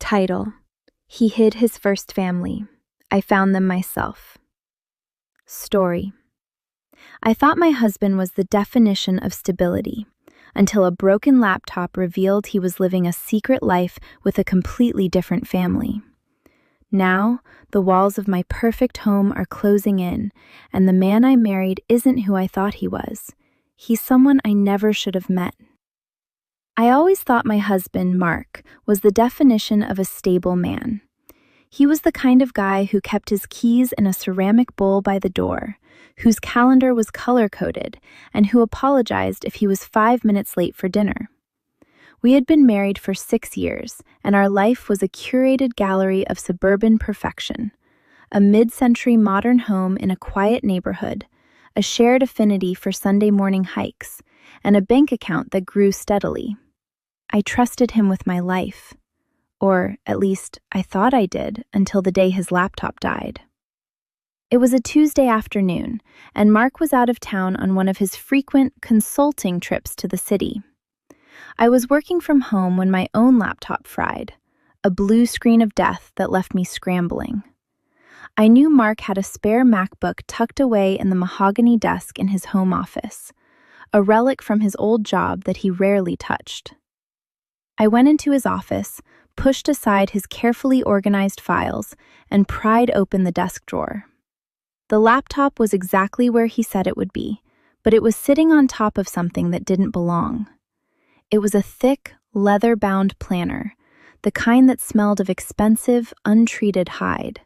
Title: He hid his first family. I found them myself. Story: I thought my husband was the definition of stability, until a broken laptop revealed he was living a secret life with a completely different family. Now, the walls of my perfect home are closing in, and the man I married isn't who I thought he was. He's someone I never should have met. I always thought my husband, Mark, was the definition of a stable man. He was the kind of guy who kept his keys in a ceramic bowl by the door, whose calendar was color-coded, and who apologized if he was 5 minutes late for dinner. We had been married for 6 years, and our life was a curated gallery of suburban perfection, a mid-century modern home in a quiet neighborhood, a shared affinity for Sunday morning hikes, and a bank account that grew steadily. I trusted him with my life. Or, at least, I thought I did until the day his laptop died. It was a Tuesday afternoon, and Mark was out of town on one of his frequent consulting trips to the city. I was working from home when my own laptop fried, a blue screen of death that left me scrambling. I knew Mark had a spare MacBook tucked away in the mahogany desk in his home office, a relic from his old job that he rarely touched. I went into his office, pushed aside his carefully organized files, and pried open the desk drawer. The laptop was exactly where he said it would be, but it was sitting on top of something that didn't belong. It was a thick, leather-bound planner, the kind that smelled of expensive, untreated hide.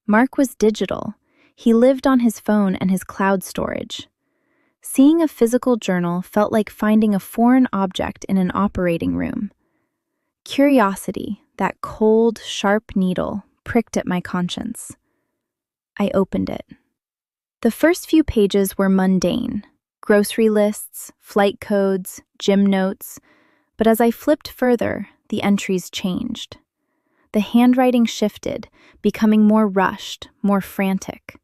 Mark was digital. He lived on his phone and his cloud storage. Seeing a physical journal felt like finding a foreign object in an operating room. Curiosity, that cold, sharp needle, pricked at my conscience. I opened it. The first few pages were mundane: grocery lists, flight codes, gym notes, but as I flipped further, the entries changed. The handwriting shifted, becoming more rushed, more frantic.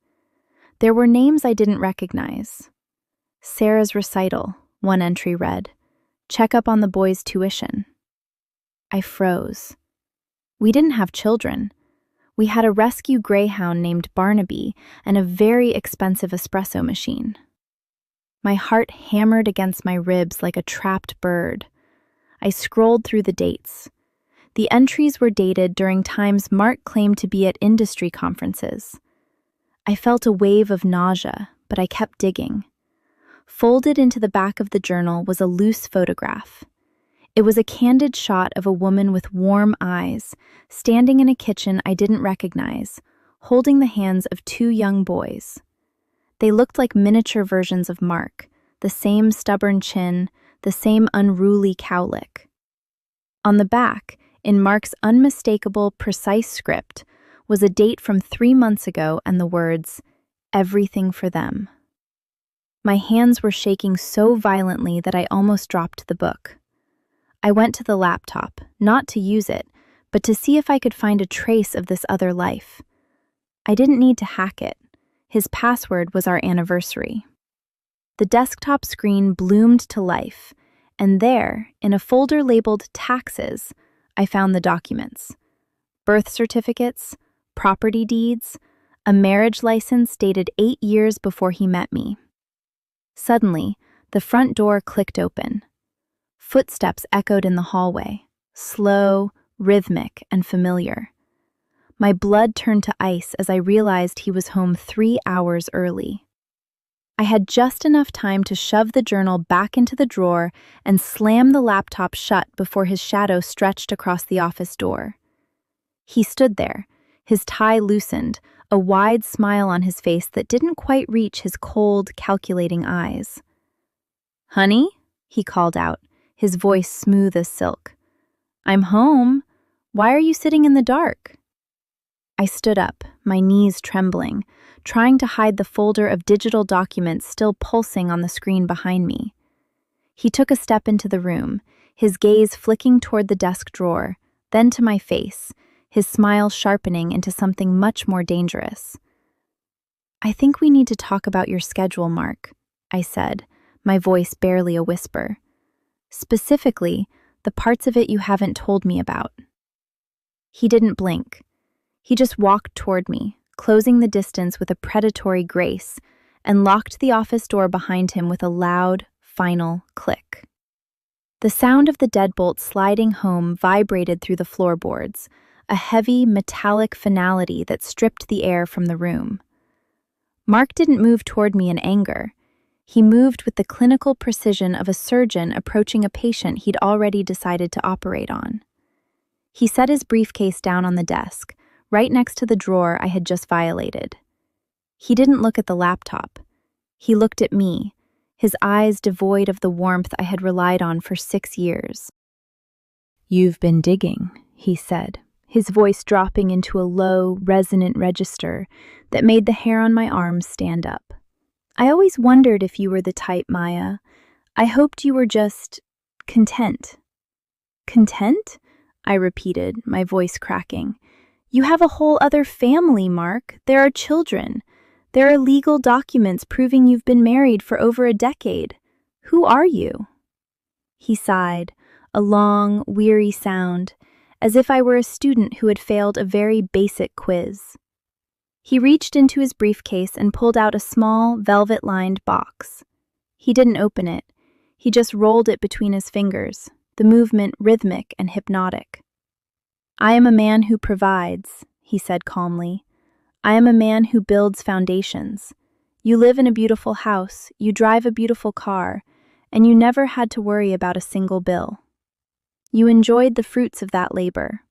There were names I didn't recognize. Sarah's recital, one entry read. Check up on the boys' tuition. I froze. We didn't have children. We had a rescue greyhound named Barnaby and a very expensive espresso machine. My heart hammered against my ribs like a trapped bird. I scrolled through the dates. The entries were dated during times Mark claimed to be at industry conferences. I felt a wave of nausea, but I kept digging. Folded into the back of the journal was a loose photograph. It was a candid shot of a woman with warm eyes, standing in a kitchen I didn't recognize, holding the hands of 2 young boys. They looked like miniature versions of Mark, the same stubborn chin, the same unruly cowlick. On the back, in Mark's unmistakable, precise script, was a date from 3 months ago and the words, "Everything for them." My hands were shaking so violently that I almost dropped the book. I went to the laptop, not to use it, but to see if I could find a trace of this other life. I didn't need to hack it. His password was our anniversary. The desktop screen bloomed to life, and there, in a folder labeled Taxes, I found the documents. Birth certificates, property deeds, a marriage license dated 8 years before he met me. Suddenly, the front door clicked open. Footsteps echoed in the hallway, slow, rhythmic, and familiar. My blood turned to ice as I realized he was home 3 hours early. I had just enough time to shove the journal back into the drawer and slam the laptop shut before his shadow stretched across the office door. He stood there, his tie loosened, a wide smile on his face that didn't quite reach his cold, calculating eyes. "Honey?" he called out, his voice smooth as silk. "I'm home. Why are you sitting in the dark?" I stood up, my knees trembling, trying to hide the folder of digital documents still pulsing on the screen behind me. He took a step into the room, his gaze flicking toward the desk drawer, then to my face, his smile sharpening into something much more dangerous. "I think we need to talk about your schedule, Mark," I said, my voice barely a whisper. "Specifically, the parts of it you haven't told me about." He didn't blink. He just walked toward me, closing the distance with a predatory grace, and locked the office door behind him with a loud, final click. The sound of the deadbolt sliding home vibrated through the floorboards, a heavy, metallic finality that stripped the air from the room. Mark didn't move toward me in anger. He moved with the clinical precision of a surgeon approaching a patient he'd already decided to operate on. He set his briefcase down on the desk, right next to the drawer I had just violated. He didn't look at the laptop. He looked at me, his eyes devoid of the warmth I had relied on for 6 years. "You've been digging," he said, his voice dropping into a low, resonant register that made the hair on my arms stand up. "I always wondered if you were the type, Maya. I hoped you were just content." "Content?" I repeated, my voice cracking. "You have a whole other family, Mark. There are children. There are legal documents proving you've been married for over a decade. Who are you?" He sighed, a long, weary sound, as if I were a student who had failed a very basic quiz. He reached into his briefcase and pulled out a small, velvet-lined box. He didn't open it. He just rolled it between his fingers, the movement rhythmic and hypnotic. "I am a man who provides," he said calmly. "I am a man who builds foundations. You live in a beautiful house, you drive a beautiful car, and you never had to worry about a single bill. You enjoyed the fruits of that labor.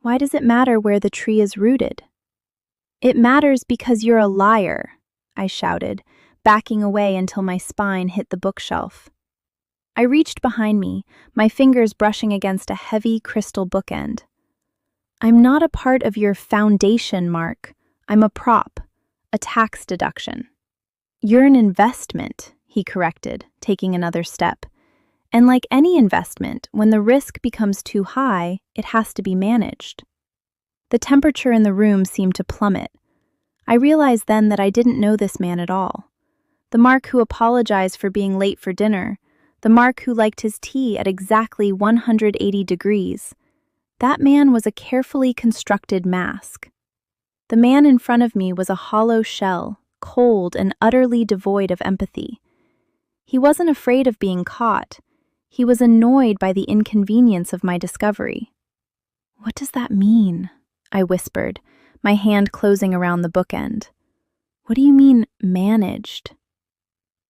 Why does it matter where the tree is rooted?" "It matters because you're a liar," I shouted, backing away until my spine hit the bookshelf. I reached behind me, my fingers brushing against a heavy crystal bookend. "I'm not a part of your foundation, Mark. I'm a prop, a tax deduction." "You're an investment," he corrected, taking another step. "And like any investment, when the risk becomes too high, it has to be managed." The temperature in the room seemed to plummet. I realized then that I didn't know this man at all. The Mark who apologized for being late for dinner, the Mark who liked his tea at exactly 180 degrees. That man was a carefully constructed mask. The man in front of me was a hollow shell, cold and utterly devoid of empathy. He wasn't afraid of being caught. He was annoyed by the inconvenience of my discovery. "What does that mean?" I whispered, my hand closing around the bookend. "What do you mean, managed?"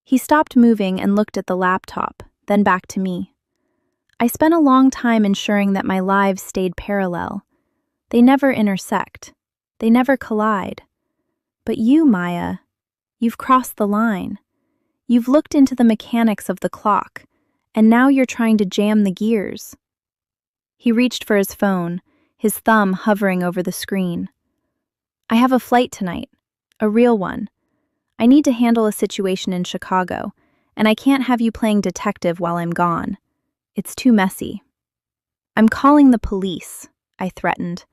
He stopped moving and looked at the laptop, then back to me. "I spent a long time ensuring that my lives stayed parallel. They never intersect. They never collide. But you, Maya, you've crossed the line. You've looked into the mechanics of the clock, and now you're trying to jam the gears." He reached for his phone, his thumb hovering over the screen. "I have a flight tonight, a real one. I need to handle a situation in Chicago, and I can't have you playing detective while I'm gone. It's too messy." "I'm calling the police," I threatened,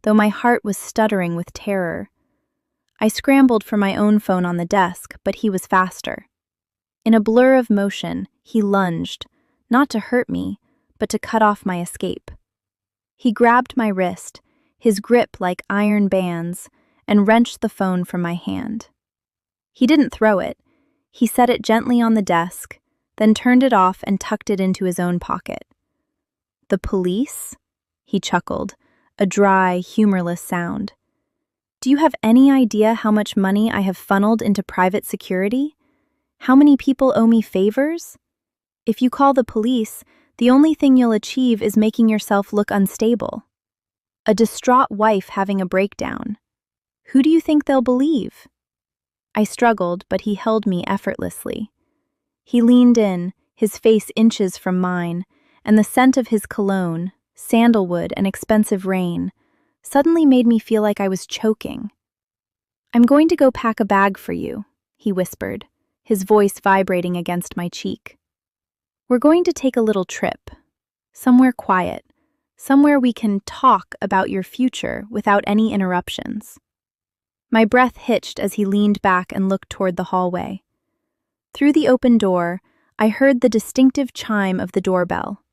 though my heart was stuttering with terror. I scrambled for my own phone on the desk, but he was faster. In a blur of motion, he lunged, not to hurt me, but to cut off my escape. He grabbed my wrist, his grip like iron bands, and wrenched the phone from my hand. He didn't throw it. He set it gently on the desk, then turned it off and tucked it into his own pocket. "The police?" He chuckled, a dry, humorless sound. "Do you have any idea how much money I have funneled into private security? How many people owe me favors? If you call the police, the only thing you'll achieve is making yourself look unstable. A distraught wife having a breakdown. Who do you think they'll believe?" I struggled, but he held me effortlessly. He leaned in, his face inches from mine, and the scent of his cologne, sandalwood and expensive rain, suddenly made me feel like I was choking. "I'm going to go pack a bag for you," he whispered, his voice vibrating against my cheek. "We're going to take a little trip, somewhere quiet, somewhere we can talk about your future without any interruptions." My breath hitched as he leaned back and looked toward the hallway. Through the open door, I heard the distinctive chime of the doorbell.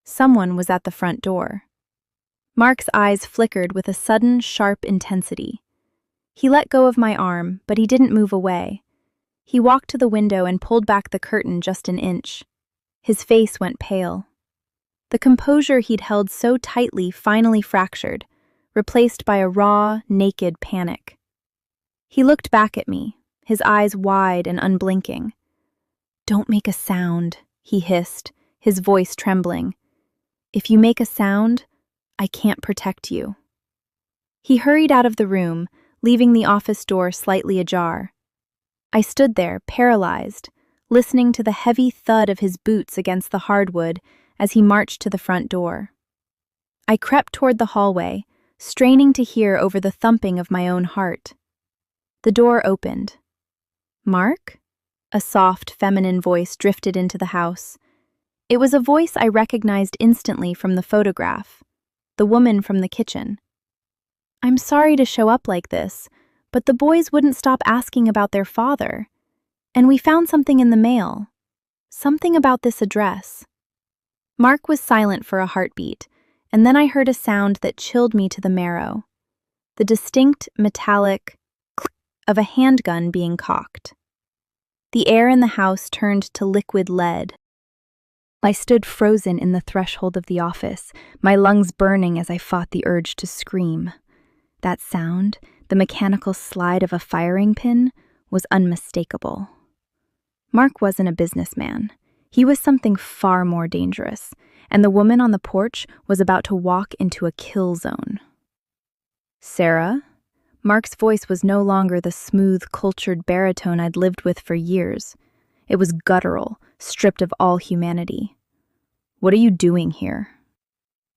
Someone was at the front door. Mark's eyes flickered with a sudden, sharp intensity. He let go of my arm, but he didn't move away. He walked to the window and pulled back the curtain just an inch. His face went pale. The composure he'd held so tightly finally fractured, replaced by a raw, naked panic. He looked back at me, his eyes wide and unblinking. "Don't make a sound," he hissed, his voice trembling. "If you make a sound, I can't protect you." He hurried out of the room, leaving the office door slightly ajar. I stood there, paralyzed, listening to the heavy thud of his boots against the hardwood as he marched to the front door. I crept toward the hallway, straining to hear over the thumping of my own heart. The door opened. "Mark?" A soft, feminine voice drifted into the house. It was a voice I recognized instantly from the photograph, the woman from the kitchen. "I'm sorry to show up like this, but the boys wouldn't stop asking about their father. And we found something in the mail. Something about this address." Mark was silent for a heartbeat, and then I heard a sound that chilled me to the marrow. The distinct, metallic click of a handgun being cocked. The air in the house turned to liquid lead. I stood frozen in the threshold of the office, my lungs burning as I fought the urge to scream. That sound, the mechanical slide of a firing pin, was unmistakable. Mark wasn't a businessman. He was something far more dangerous, and the woman on the porch was about to walk into a kill zone. "Sarah?" Mark's voice was no longer the smooth, cultured baritone I'd lived with for years. It was guttural, stripped of all humanity. "What are you doing here?"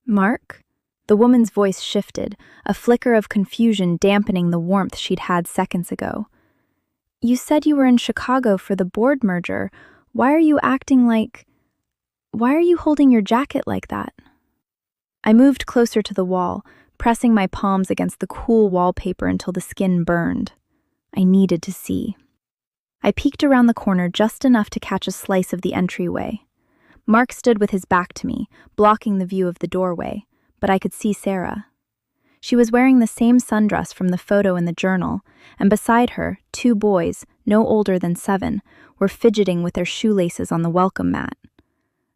"Mark?" The woman's voice shifted, a flicker of confusion dampening the warmth she'd had seconds ago. "You said you were in Chicago for the board merger. Why are you holding your jacket like that?" I moved closer to the wall, pressing my palms against the cool wallpaper until the skin burned. I needed to see. I peeked around the corner just enough to catch a slice of the entryway. Mark stood with his back to me, blocking the view of the doorway, but I could see Sarah. She was wearing the same sundress from the photo in the journal, and beside her, 2 boys, no older than 7, were fidgeting with their shoelaces on the welcome mat.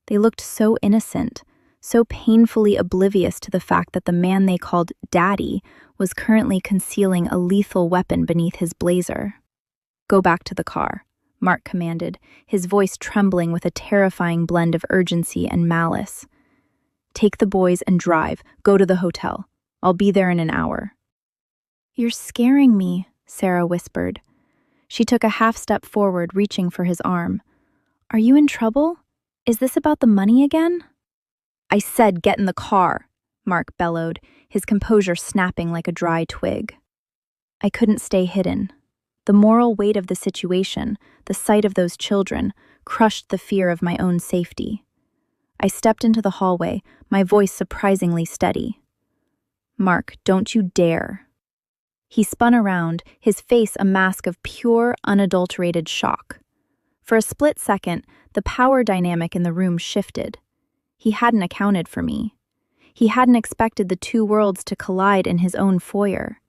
They looked so innocent, so painfully oblivious to the fact that the man they called Daddy was currently concealing a lethal weapon beneath his blazer. "Go back to the car," Mark commanded, his voice trembling with a terrifying blend of urgency and malice. "Take the boys and drive. Go to the hotel. I'll be there in an hour." "You're scaring me," Sarah whispered. She took a half step forward, reaching for his arm. "Are you in trouble? Is this about the money again?" "I said get in the car," Mark bellowed, his composure snapping like a dry twig. I couldn't stay hidden. The moral weight of the situation, the sight of those children, crushed the fear of my own safety. I stepped into the hallway, my voice surprisingly steady. "Mark, don't you dare." He spun around, his face a mask of pure, unadulterated shock. For a split second, the power dynamic in the room shifted. He hadn't accounted for me. He hadn't expected the 2 worlds to collide in his own foyer.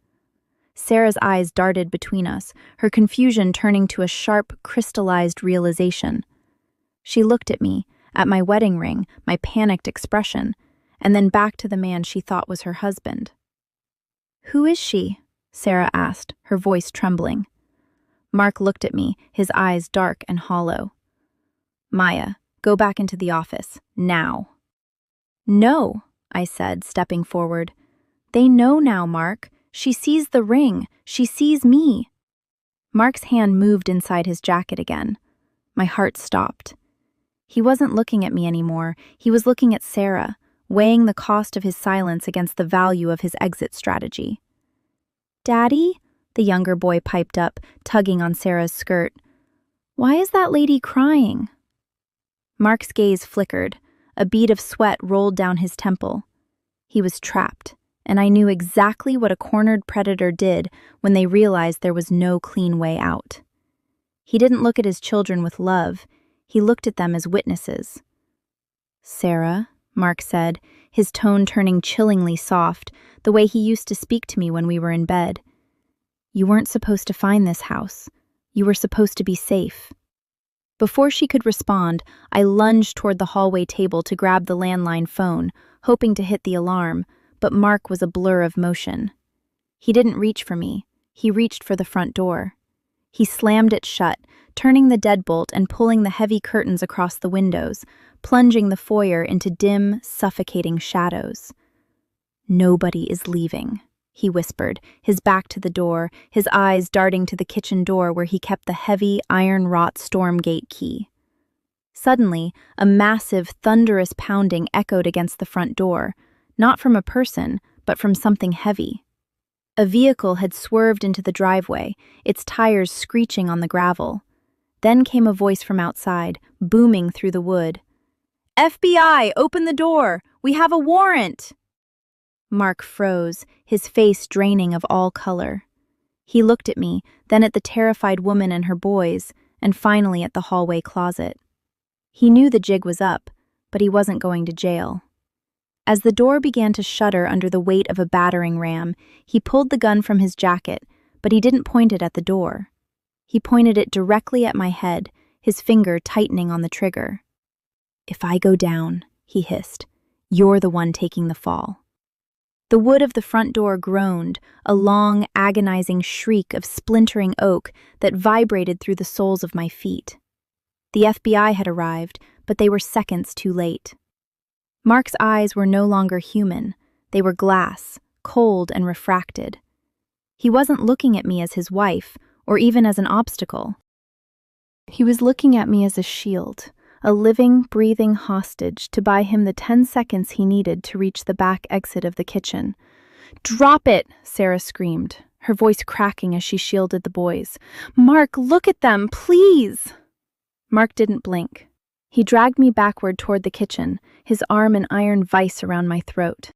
Sarah's eyes darted between us, her confusion turning to a sharp, crystallized realization. She looked at me, at my wedding ring, my panicked expression, and then back to the man she thought was her husband. "Who is she?" Sarah asked, her voice trembling. Mark looked at me, his eyes dark and hollow. "Maya, go back into the office, now." "No," I said, stepping forward. "They know now, Mark. She sees the ring. She sees me." Mark's hand moved inside his jacket again. My heart stopped. He wasn't looking at me anymore. He was looking at Sarah, weighing the cost of his silence against the value of his exit strategy. "Daddy?" the younger boy piped up, tugging on Sarah's skirt. "Why is that lady crying?" Mark's gaze flickered. A bead of sweat rolled down his temple. He was trapped, and I knew exactly what a cornered predator did when they realized there was no clean way out. He didn't look at his children with love. He looked at them as witnesses. "Sarah," Mark said, his tone turning chillingly soft, the way he used to speak to me when we were in bed. You weren't supposed to find this house. You were supposed to be safe. Before she could respond, I lunged toward the hallway table to grab the landline phone, hoping to hit the alarm, but Mark was a blur of motion. He didn't reach for me. He reached for the front door. He slammed it shut, turning the deadbolt and pulling the heavy curtains across the windows, plunging the foyer into dim, suffocating shadows. "Nobody is leaving," he whispered, his back to the door, his eyes darting to the kitchen door where he kept the heavy, iron-wrought storm gate key. Suddenly, a massive, thunderous pounding echoed against the front door, not from a person, but from something heavy. A vehicle had swerved into the driveway, its tires screeching on the gravel. Then came a voice from outside, booming through the wood. "FBI, open the door! We have a warrant!" Mark froze, his face draining of all color. He looked at me, then at the terrified woman and her boys, and finally at the hallway closet. He knew the jig was up, but he wasn't going to jail. As the door began to shudder under the weight of a battering ram, he pulled the gun from his jacket, but he didn't point it at the door. He pointed it directly at my head, his finger tightening on the trigger. "If I go down," he hissed, "you're the one taking the fall." The wood of the front door groaned, a long, agonizing shriek of splintering oak that vibrated through the soles of my feet. The FBI had arrived, but they were seconds too late. Mark's eyes were no longer human. They were glass, cold and refracted. He wasn't looking at me as his wife, or even as an obstacle. He was looking at me as a shield, a living, breathing hostage to buy him the 10 seconds he needed to reach the back exit of the kitchen. "Drop it!" Sarah screamed, her voice cracking as she shielded the boys. "Mark, look at them, please!" Mark didn't blink. He dragged me backward toward the kitchen, his arm an iron vice around my throat.